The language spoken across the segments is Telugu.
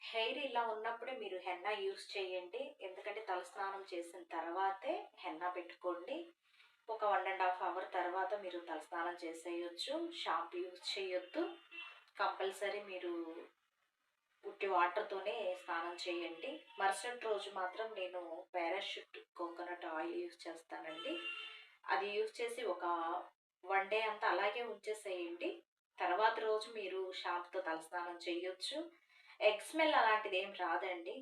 హెయిర్ ఇలా ఉన్నప్పుడే మీరు హెన్నా యూజ్ చేయండి. ఎందుకంటే తలస్నానం చేసిన తర్వాతే హెన్నా పెట్టుకోండి. ఒక 1 ½ అవర్ తర్వాత మీరు తలస్నానం చేసేయొచ్చు. షాంపూ యూజ్ చేయొద్దు. కంపల్సరీ మీరు ఉట్టి వాటర్‌తోనే స్నానం చేయండి. మరుసటి రోజు మాత్రం నేను పారాషూట్ కోకోనట్ ఆయిల్ యూజ్ చేస్తానండి. అది యూజ్ చేసి ఒక 1 డే అంతా అలాగే ఉంచేసేయండి. తర్వాత రోజు మీరు షాంపుతో తలస్నానం చేయొచ్చు. ఎగ్ స్మెల్ అలాంటిదేం రాదండి.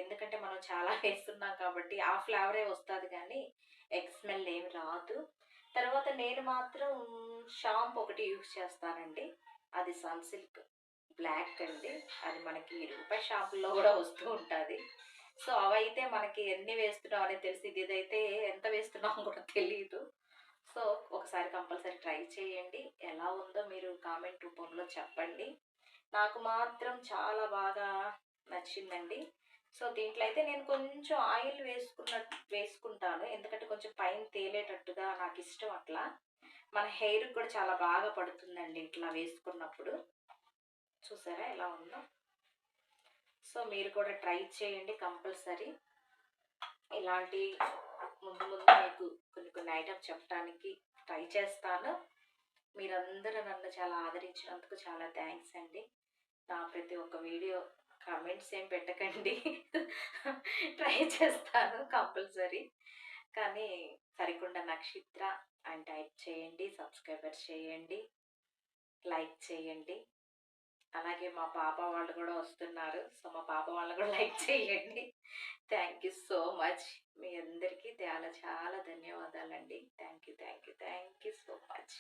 ఎందుకంటే మనం చాలా వేస్తున్నాం కాబట్టి ఆ ఫ్లేవరే వస్తది గానీ, ఎగ్ స్మెల్ ఏమి రాదు. తర్వాత నేను మాత్రం షాంపూ ఒకటి యూజ్ చేస్తానండి. అది సన్‌సిల్క్ బ్లాక్ అండి. అది మనకి రూపాయి షాపుల్లో గూడా వస్తూ ఉంటాది. సో, అవైతే మనకి ఎన్ని వేస్తున్నాం అనేది తెలిసి ఇదైతే ఎంత వేస్తున్నామో కూడా తెలీదు. సో, ఒకసారి కంపల్సరీ ట్రై చేయండి. ఎలా ఉందో మీరు కామెంట్ రూపంలో చెప్పండి. నాకు మాత్రం చాలా బాగా నచ్చిందండి. సో, దీంట్లో అయితే నేను కొంచెం ఆయిల్ వేసుకుంటాను. ఎందుకంటే కొంచెం పైన తేలేటట్టుగా నాకిష్టం అట్లా. మన హెయిర్‌కి కూడా చాలా బాగా పడుతుందండి ఇట్లా వేసుకున్నప్పుడు. చూసారా ఎలా ఉందో? సో, మీరు కూడా ట్రై చేయండి కంపల్సరీ. ఇలాంటి ముందు ముందు మీకు కొన్ని ఐటెమ్స్ చెప్పడానికి ట్రై చేస్తాను. మీరందరూ నన్ను చాలా ఆదరించినందుకు చాలా థాంక్స్ అండి. నా ప్రతి ఒక్క వీడియో కామెంట్స్ ఏం పెట్టకండి. ట్రై చేస్తాను కంపల్సరీ. కానీ సరికొండ నక్షత్ర అని టైప్ చేయండి. సబ్స్క్రైబర్స్ చేయండి. లైక్ చేయండి. అలాగే మా పాప వాళ్ళు గూడా వస్తున్నారు. సో, మా పాప వాళ్ళని గూడా లైక్ చేయండి. Thank you so much. మీ అందరికీ చాలా చాలా ధన్యవాదాలండి. Thank you so much.